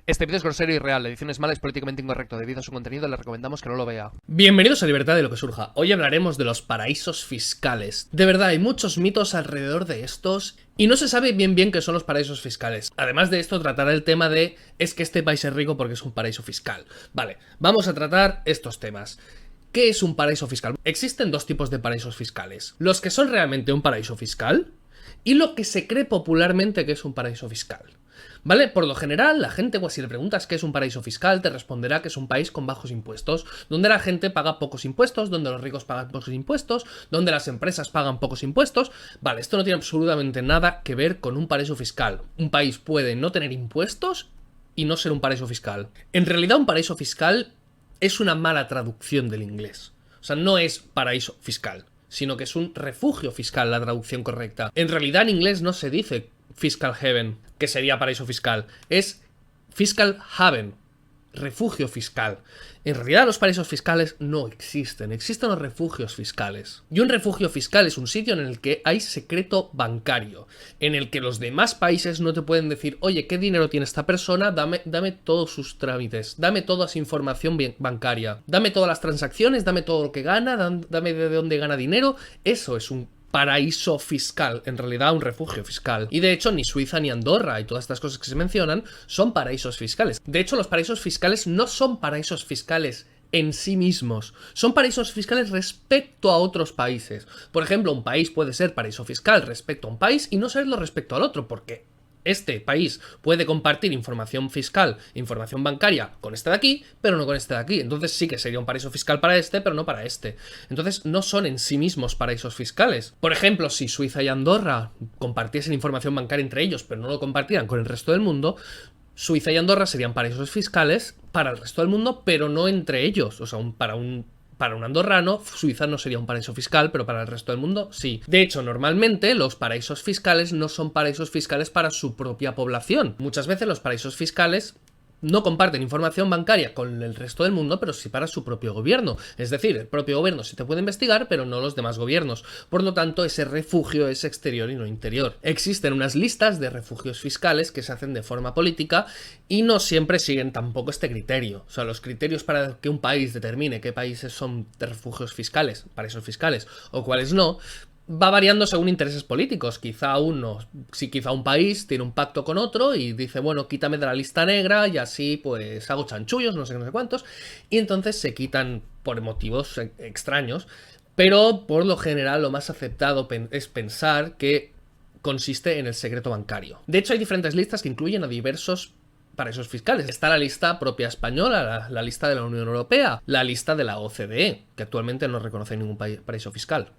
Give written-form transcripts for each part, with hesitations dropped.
Este vídeo es grosero y irreal, la edición es mala y es políticamente incorrecto. Debido a su contenido le recomendamos que no lo vea. Bienvenidos a Libertad de lo que surja. Hoy hablaremos de los paraísos fiscales. De verdad, hay muchos mitos alrededor de estos y no se sabe bien qué son los paraísos fiscales. Además de esto, tratará el tema de es que este país es rico porque es un paraíso fiscal. Vale, vamos a tratar estos temas. ¿Qué es un paraíso fiscal? Existen dos tipos de paraísos fiscales. Los que son realmente un paraíso fiscal y lo que se cree popularmente que es un paraíso fiscal. ¿Vale? Por lo general, la gente, pues, si le preguntas qué es un paraíso fiscal, te responderá que es un país con bajos impuestos, donde la gente paga pocos impuestos, donde los ricos pagan pocos impuestos, donde las empresas pagan pocos impuestos. Vale, esto no tiene absolutamente nada que ver con un paraíso fiscal. Un país puede no tener impuestos y no ser un paraíso fiscal. En realidad, un paraíso fiscal es una mala traducción del inglés. O sea, no es paraíso fiscal, sino que es un refugio fiscal la traducción correcta. En realidad en inglés no se dice fiscal haven, que sería paraíso fiscal, es fiscal haven, refugio fiscal. En realidad los paraísos fiscales no existen, existen los refugios fiscales. Y un refugio fiscal es un sitio en el que hay secreto bancario, en el que los demás países no te pueden decir, oye, ¿qué dinero tiene esta persona? Dame todos sus trámites, dame toda su información bancaria, dame todas las transacciones, dame todo lo que gana, dame de dónde gana dinero. Eso es un paraíso fiscal, en realidad un refugio fiscal. Y de hecho ni Suiza ni Andorra y todas estas cosas que se mencionan son paraísos fiscales. De hecho los paraísos fiscales no son paraísos fiscales en sí mismos, son paraísos fiscales respecto a otros países. Por ejemplo, un país puede ser paraíso fiscal respecto a un país y no serlo respecto al otro, porque este país puede compartir información fiscal, información bancaria con este de aquí, pero no con este de aquí. Entonces sí que sería un paraíso fiscal para este, pero no para este. Entonces no son en sí mismos paraísos fiscales. Por ejemplo, si Suiza y Andorra compartiesen información bancaria entre ellos, pero no lo compartieran con el resto del mundo, Suiza y Andorra serían paraísos fiscales para el resto del mundo, pero no entre ellos. O sea, para un andorrano, Suiza no sería un paraíso fiscal, pero para el resto del mundo sí. De hecho, normalmente los paraísos fiscales no son paraísos fiscales para su propia población. Muchas veces los paraísos fiscales no comparten información bancaria con el resto del mundo, pero sí para su propio gobierno. Es decir, el propio gobierno sí te puede investigar, pero no los demás gobiernos. Por lo tanto, ese refugio es exterior y no interior. Existen unas listas de refugios fiscales que se hacen de forma política y no siempre siguen tampoco este criterio. O sea, los criterios para que un país determine qué países son de refugios fiscales, paraísos fiscales, o cuáles no, va variando según intereses políticos. Quizá un país tiene un pacto con otro y dice, bueno, quítame de la lista negra y así pues hago chanchullos, no sé qué, no sé cuántos, y entonces se quitan por motivos extraños, pero por lo general lo más aceptado es pensar que consiste en el secreto bancario. De hecho, hay diferentes listas que incluyen a diversos paraísos fiscales. Está la lista propia española, la lista de la Unión Europea, la lista de la OCDE, que actualmente no reconoce ningún paraíso fiscal.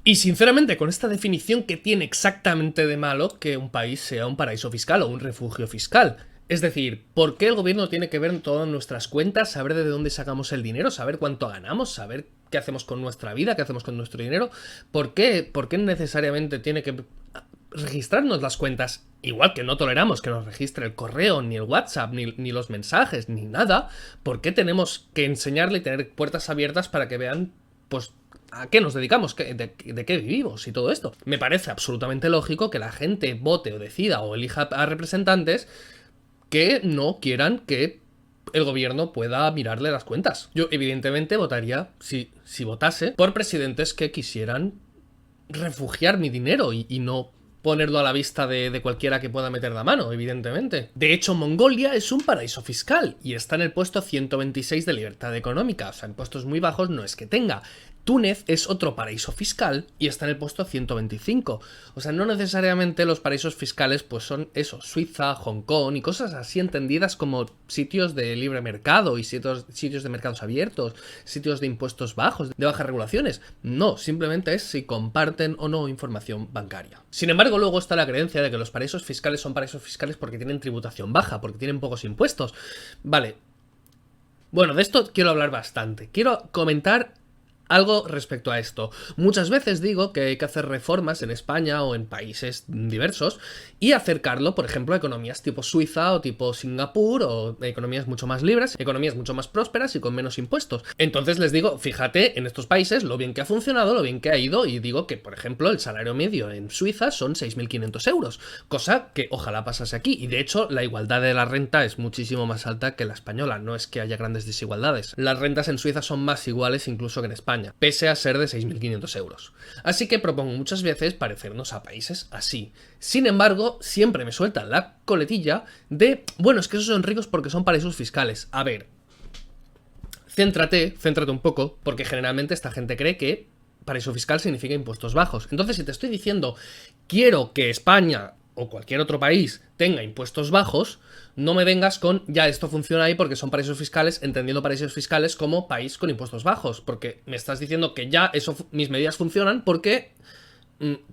Y sinceramente, con esta definición, ¿qué tiene exactamente de malo que un país sea un paraíso fiscal o un refugio fiscal? Es decir, ¿por qué el gobierno tiene que ver en todas nuestras cuentas, saber de dónde sacamos el dinero, saber cuánto ganamos, saber qué hacemos con nuestra vida, qué hacemos con nuestro dinero? ¿Por qué necesariamente tiene que registrarnos las cuentas? Igual que no toleramos que nos registre el correo, ni el WhatsApp, ni los mensajes, ni nada. ¿Por qué tenemos que enseñarle y tener puertas abiertas para que vean, pues, a qué nos dedicamos, de qué vivimos y todo esto? Me parece absolutamente lógico que la gente vote o decida o elija a representantes que no quieran que el gobierno pueda mirarle las cuentas. Yo evidentemente votaría, si votase, por presidentes que quisieran refugiar mi dinero y no ponerlo a la vista de cualquiera que pueda meter la mano, evidentemente. De hecho, Mongolia es un paraíso fiscal y está en el puesto 126 de libertad económica. O sea, en puestos muy bajos no es que tenga. Túnez es otro paraíso fiscal y está en el puesto 125. O sea, no necesariamente los paraísos fiscales pues son eso, Suiza, Hong Kong y cosas así entendidas como sitios de libre mercado y sitios de mercados abiertos, sitios de impuestos bajos, de bajas regulaciones. No, simplemente es si comparten o no información bancaria. Sin embargo, luego está la creencia de que los paraísos fiscales son paraísos fiscales porque tienen tributación baja, porque tienen pocos impuestos. Vale. Bueno, de esto quiero hablar bastante. Quiero comentar Algo respecto a esto. Muchas veces digo que hay que hacer reformas en España o en países diversos y acercarlo, por ejemplo, a economías tipo Suiza o tipo Singapur o economías mucho más libres, economías mucho más prósperas y con menos impuestos. Entonces les digo, fíjate en estos países lo bien que ha funcionado, lo bien que ha ido, y digo que, por ejemplo, el salario medio en Suiza son 6.500 euros, cosa que ojalá pasase aquí. Y de hecho, la igualdad de la renta es muchísimo más alta que la española, no es que haya grandes desigualdades. Las rentas en Suiza son más iguales incluso que en España, pese a ser de 6.500 euros. Así que propongo muchas veces parecernos a países así. Sin embargo, siempre me sueltan la coletilla de, bueno, es que esos son ricos porque son paraísos fiscales. A ver, céntrate un poco, porque generalmente esta gente cree que paraíso fiscal significa impuestos bajos. Entonces, si te estoy diciendo, quiero que España o cualquier otro país tenga impuestos bajos, no me vengas con, ya, esto funciona ahí porque son paraísos fiscales, entendiendo paraísos fiscales como país con impuestos bajos, porque me estás diciendo que ya mis medidas funcionan porque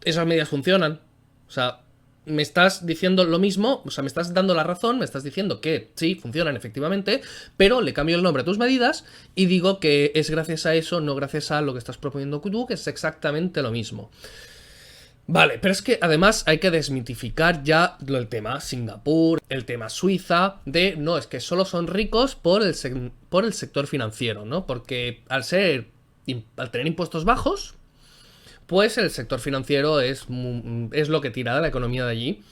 esas medidas funcionan. O sea, me estás diciendo lo mismo, o sea, me estás dando la razón, me estás diciendo que sí, funcionan efectivamente, pero le cambio el nombre a tus medidas y digo que es gracias a eso, no gracias a lo que estás proponiendo tú, que es exactamente lo mismo. Vale, pero es que además hay que desmitificar ya el tema Singapur, el tema Suiza, de no, es que solo son ricos por el sector financiero, ¿no? Porque al tener impuestos bajos, pues el sector financiero es lo que tira de la economía de allí.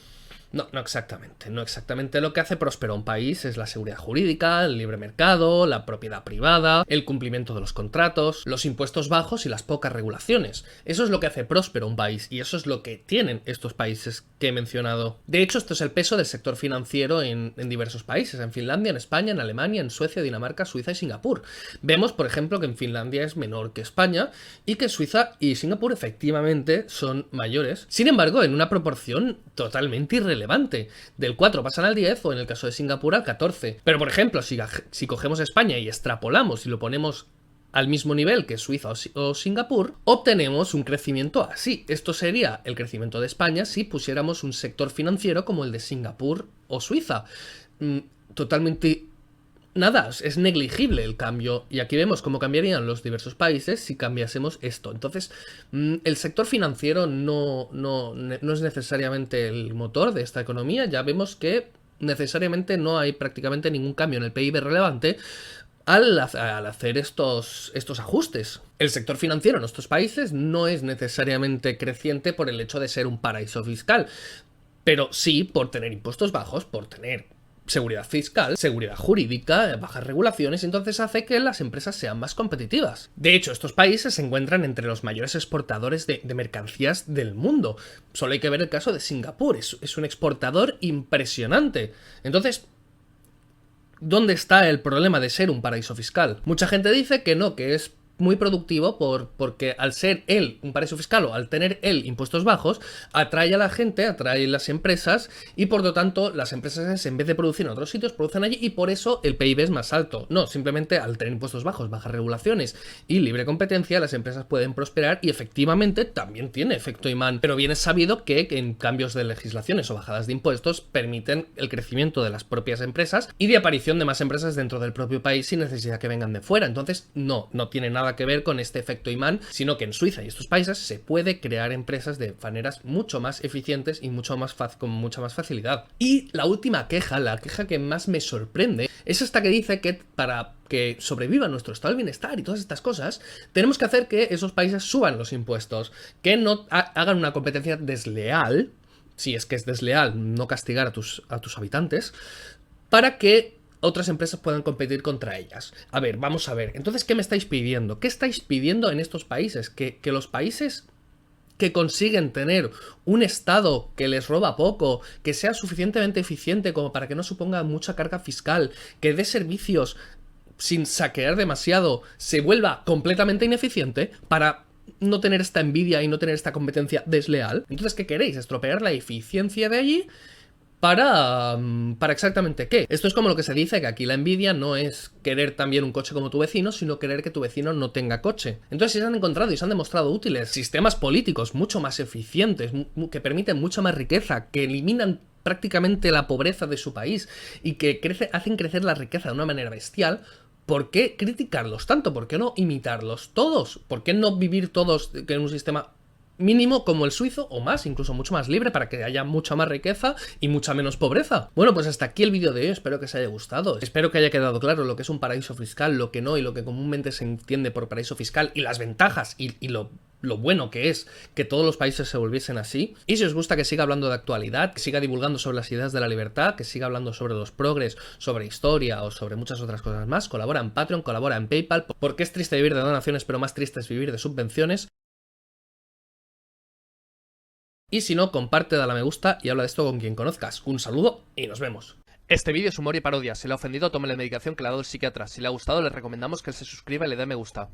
No exactamente. No exactamente. Lo que hace próspero un país es la seguridad jurídica, el libre mercado, la propiedad privada, el cumplimiento de los contratos, los impuestos bajos y las pocas regulaciones. Eso es lo que hace próspero un país y eso es lo que tienen estos países que he mencionado. De hecho, esto es el peso del sector financiero en diversos países. En Finlandia, en España, en Alemania, en Suecia, Dinamarca, Suiza y Singapur. Vemos, por ejemplo, que en Finlandia es menor que España y que Suiza y Singapur efectivamente son mayores. Sin embargo, en una proporción totalmente irrelevante. Del 4 pasan al 10 o en el caso de Singapur al 14. Pero por ejemplo, si cogemos España y extrapolamos y lo ponemos al mismo nivel que Suiza o Singapur, obtenemos un crecimiento así. Esto sería el crecimiento de España si pusiéramos un sector financiero como el de Singapur o Suiza. Totalmente... Nada, es negligible el cambio, y aquí vemos cómo cambiarían los diversos países si cambiásemos esto. Entonces, el sector financiero no es necesariamente el motor de esta economía. Ya vemos que necesariamente no hay prácticamente ningún cambio en el PIB relevante al hacer estos ajustes. El sector financiero en estos países no es necesariamente creciente por el hecho de ser un paraíso fiscal, pero sí por tener impuestos bajos, por tener seguridad fiscal, seguridad jurídica, bajas regulaciones, entonces hace que las empresas sean más competitivas. De hecho, estos países se encuentran entre los mayores exportadores de mercancías del mundo. Solo hay que ver el caso de Singapur, es un exportador impresionante. Entonces, ¿dónde está el problema de ser un paraíso fiscal? Mucha gente dice que no, que es muy productivo porque al ser él un paraíso fiscal o al tener él impuestos bajos, atrae a la gente, atrae las empresas y por lo tanto las empresas en vez de producir en otros sitios producen allí y por eso el PIB es más alto. No, simplemente al tener impuestos bajos, bajas regulaciones y libre competencia, las empresas pueden prosperar y efectivamente también tiene efecto imán. Pero bien es sabido que en cambios de legislaciones o bajadas de impuestos permiten el crecimiento de las propias empresas y de aparición de más empresas dentro del propio país sin necesidad que vengan de fuera. Entonces no tiene nada que ver con este efecto imán, sino que en Suiza y estos países se puede crear empresas de maneras mucho más eficientes y con mucha más facilidad. Y la última queja, la queja que más me sorprende, es esta que dice que para que sobreviva nuestro estado del bienestar y todas estas cosas, tenemos que hacer que esos países suban los impuestos, que no hagan una competencia desleal, si es que es desleal, no castigar a tus habitantes, para que otras empresas puedan competir contra ellas. A ver, vamos a ver. Entonces, ¿qué me estáis pidiendo? ¿Qué estáis pidiendo en estos países? Que los países que consiguen tener un estado que les roba poco, que sea suficientemente eficiente como para que no suponga mucha carga fiscal, que dé servicios sin saquear demasiado, se vuelva completamente ineficiente para no tener esta envidia y no tener esta competencia desleal? Entonces, ¿qué queréis? ¿Estropear la eficiencia de allí? ¿Para exactamente qué? Esto es como lo que se dice, que aquí la envidia no es querer también un coche como tu vecino, sino querer que tu vecino no tenga coche. Entonces, si se han encontrado y se han demostrado útiles sistemas políticos mucho más eficientes, que permiten mucha más riqueza, que eliminan prácticamente la pobreza de su país y que hacen crecer la riqueza de una manera bestial, ¿Por qué criticarlos tanto? ¿Por qué no imitarlos todos? ¿Por qué no vivir todos en un sistema mínimo como el suizo o más, incluso mucho más libre, para que haya mucha más riqueza y mucha menos pobreza? Bueno, pues hasta aquí el vídeo de hoy, espero que os haya gustado, espero que haya quedado claro lo que es un paraíso fiscal, lo que no y lo que comúnmente se entiende por paraíso fiscal y las ventajas y lo bueno que es que todos los países se volviesen así. Y si os gusta que siga hablando de actualidad, que siga divulgando sobre las ideas de la libertad, que siga hablando sobre los progres, sobre historia o sobre muchas otras cosas más, colabora en Patreon, colabora en PayPal, porque es triste vivir de donaciones, pero más triste es vivir de subvenciones. Y si no, comparte, dale a me gusta y habla de esto con quien conozcas. Un saludo y nos vemos. Este vídeo es humor y parodia. Si le ha ofendido, tome la medicación que le ha dado el psiquiatra. Si le ha gustado, le recomendamos que se suscriba y le dé me gusta.